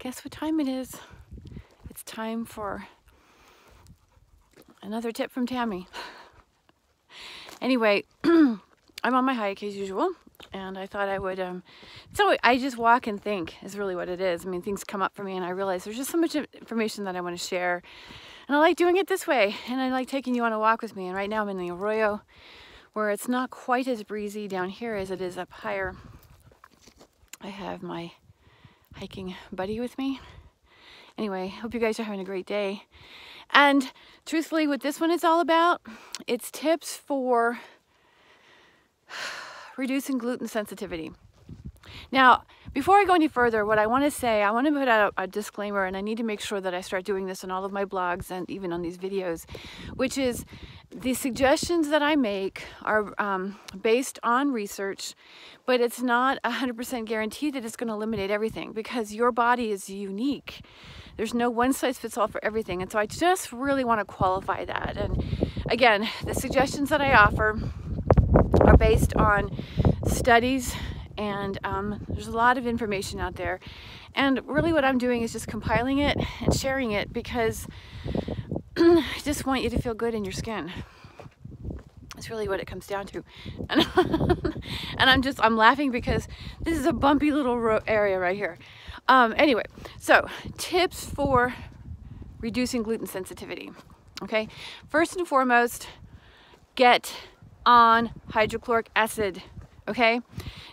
guess what time it is? It's time for another tip from Tammy. Anyway, I'm on my hike as usual, and I thought I would, so I just walk and think is really what it is. I mean, things come up for me and I realize there's just so much information that I want to share. And I like doing it this way, and I like taking you on a walk with me. And right now I'm in the arroyo where it's not quite as breezy down here as it is up higher. I have my hiking buddy with me. Anyway, hope you guys are having a great day. And truthfully, what this one is all about, it's tips for reducing gluten sensitivity. Now, before I go any further, what I want to say, I want to put out a disclaimer, and I need to make sure that I start doing this in all of my blogs and even on these videos, which is the suggestions that I make are based on research, but it's not 100% guaranteed that it's going to eliminate everything, because your body is unique. There's no one size fits all for everything. And so I just really want to qualify that. And again, the suggestions that I offer are based on studies, and there's a lot of information out there. And really what I'm doing is just compiling it and sharing it, because I just want you to feel good in your skin. That's really what it comes down to. And, I'm laughing because this is a bumpy little area right here. Anyway, so tips for reducing gluten sensitivity. Okay, first and foremost, get on hydrochloric acid. Okay,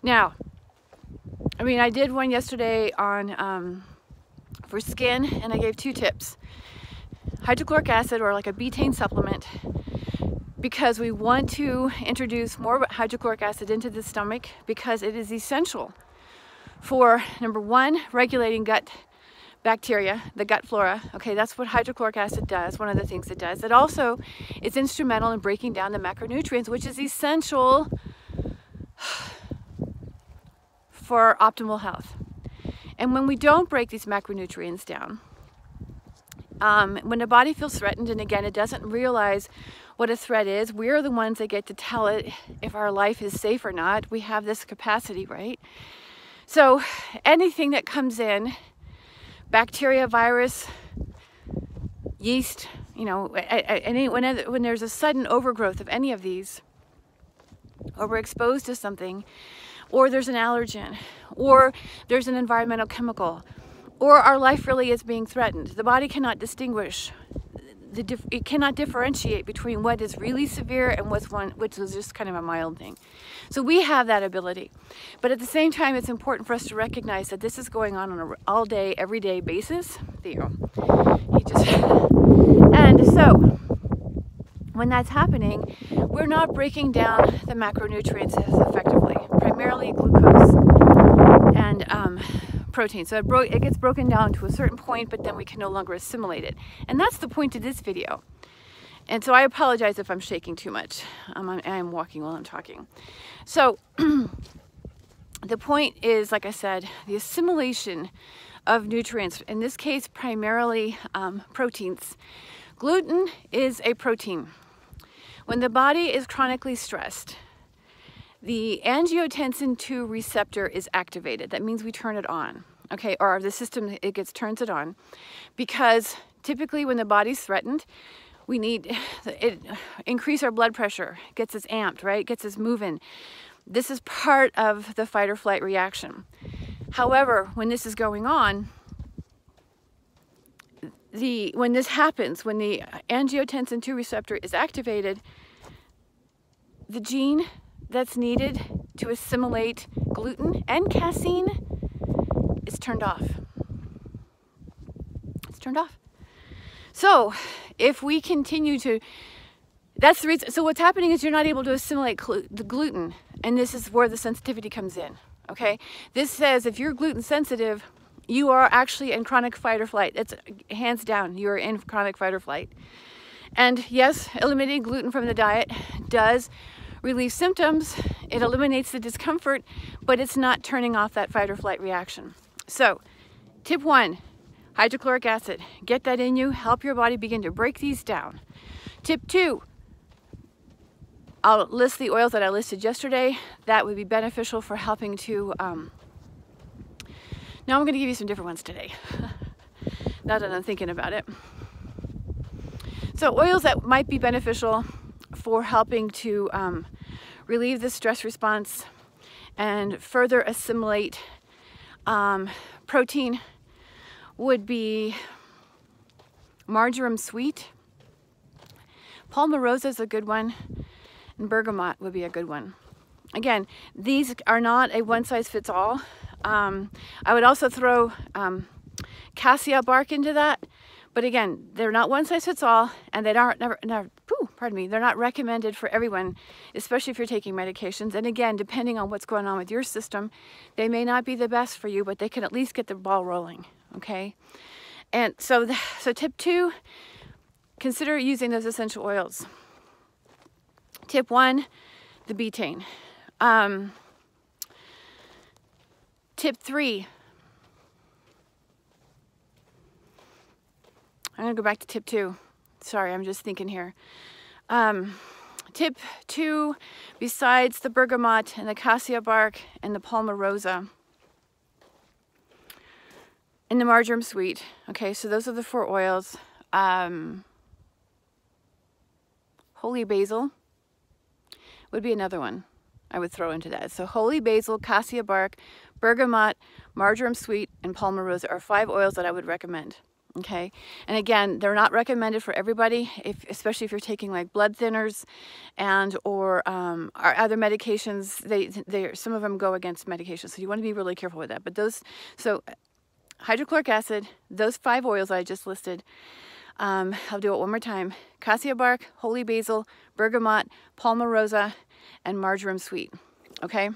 now, I mean, I did one yesterday on for skin, and I gave 2 tips. Hydrochloric acid, or like a betaine supplement, because we want to introduce more hydrochloric acid into the stomach, because it is essential for, number 1, regulating gut bacteria, the gut flora. Okay, that's what hydrochloric acid does, one of the things it does. It also is instrumental in breaking down the macronutrients, which is essential for optimal health. And when we don't break these macronutrients down, when the body feels threatened, and again, it doesn't realize what a threat is, we're the ones that get to tell it if our life is safe or not. We have this capacity, right? So anything that comes in, bacteria, virus, yeast, you know, when there's a sudden overgrowth of any of these, or we're exposed to something, or there's an allergen, or there's an environmental chemical, or our life really is being threatened, the body cannot distinguish. It cannot differentiate between what is really severe and which is just kind of a mild thing. So we have that ability. But at the same time, it's important for us to recognize that this is going on an all day, everyday basis. Theo, and so when that's happening, we're not breaking down the macronutrients as effectively, primarily glucose and protein. So it gets broken down to a certain point, but then we can no longer assimilate it. And that's the point of this video. And so I apologize if I'm shaking too much. I'm walking while I'm talking. So the point is, like I said, the assimilation of nutrients, in this case, primarily proteins. Gluten is a protein. When the body is chronically stressed, the angiotensin II receptor is activated. That means we turn it on, okay? Or the system, turns it on, because typically when the body's threatened, we need increase our blood pressure, gets us amped, right? Gets us moving. This is part of the fight or flight reaction. However, when this is going on, when this happens, when the angiotensin II receptor is activated, the gene that's needed to assimilate gluten and casein is turned off. It's turned off. So if we continue to, that's the reason. So what's happening is you're not able to assimilate the gluten, and this is where the sensitivity comes in. Okay, this says if you're gluten sensitive, you are actually in chronic fight or flight. It's hands down, you're in chronic fight or flight. And yes, eliminating gluten from the diet does relieve symptoms. It eliminates the discomfort, but it's not turning off that fight or flight reaction. So, tip 1, hydrochloric acid. Get that in you, help your body begin to break these down. Tip 2, I'll list the oils that I listed yesterday. That would be beneficial for helping to Now I'm going to give you some different ones today, now that I'm thinking about it. So oils that might be beneficial for helping to relieve the stress response and further assimilate protein would be marjoram sweet. Palmarosa is a good one, and bergamot would be a good one. Again, these are not a one-size-fits-all. I would also throw cassia bark into that, but again, they're not one-size-fits-all, and they're not recommended for everyone, especially if you're taking medications. And again, depending on what's going on with your system, they may not be the best for you, but they can at least get the ball rolling, okay? And so tip 2, consider using those essential oils. Tip 1, the betaine. Tip 3, I'm going to go back to tip 2. Sorry, I'm just thinking here. Tip 2, besides the bergamot and the cassia bark and the palmarosa and the marjoram sweet. Okay, so those are the 4 oils. Holy basil would be another one I would throw into that. So holy basil, cassia bark, bergamot, marjoram sweet, and palmarosa are 5 oils that I would recommend. Okay, and again, they're not recommended for everybody, especially if you're taking like blood thinners and or other medications. Some of them go against medications, so you want to be really careful with that. But so hydrochloric acid, those 5 oils I just listed. I'll do it one more time: cassia bark, holy basil, bergamot, palmarosa, and marjoram sweet. Okay.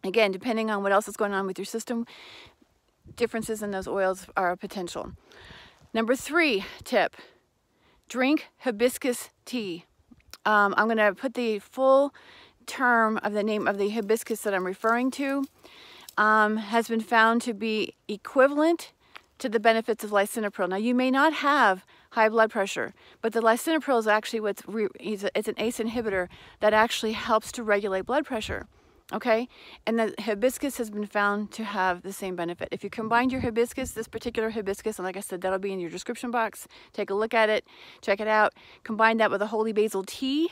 Again, depending on what else is going on with your system, differences in those oils are a potential. Number 3 tip, drink hibiscus tea. I'm going to put the full term of the name of the hibiscus that I'm referring to. Has been found to be equivalent to the benefits of lisinopril. Now, you may not have high blood pressure, but the lisinopril is actually it's an ACE inhibitor that actually helps to regulate blood pressure. Okay, and the hibiscus has been found to have the same benefit. If you combine your hibiscus, this particular hibiscus, and like I said, that'll be in your description box. Take a look at it, check it out. Combine that with a holy basil tea.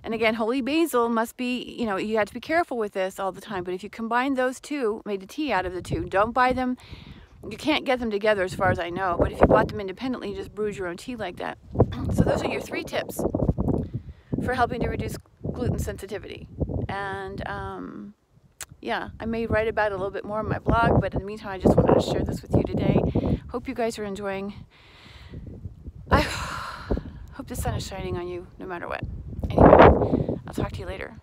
And again, holy basil must be, you have to be careful with this all the time. But if you combine those 2, made a tea out of the 2, don't buy them. You can't get them together as far as I know. But if you bought them independently, you just brew your own tea like that. So those are your 3 tips for helping to reduce gluten sensitivity. And yeah, I may write about it a little bit more on my blog, but in the meantime, I just wanted to share this with you today. Hope you guys are enjoying. I hope the sun is shining on you no matter what. Anyway, I'll talk to you later.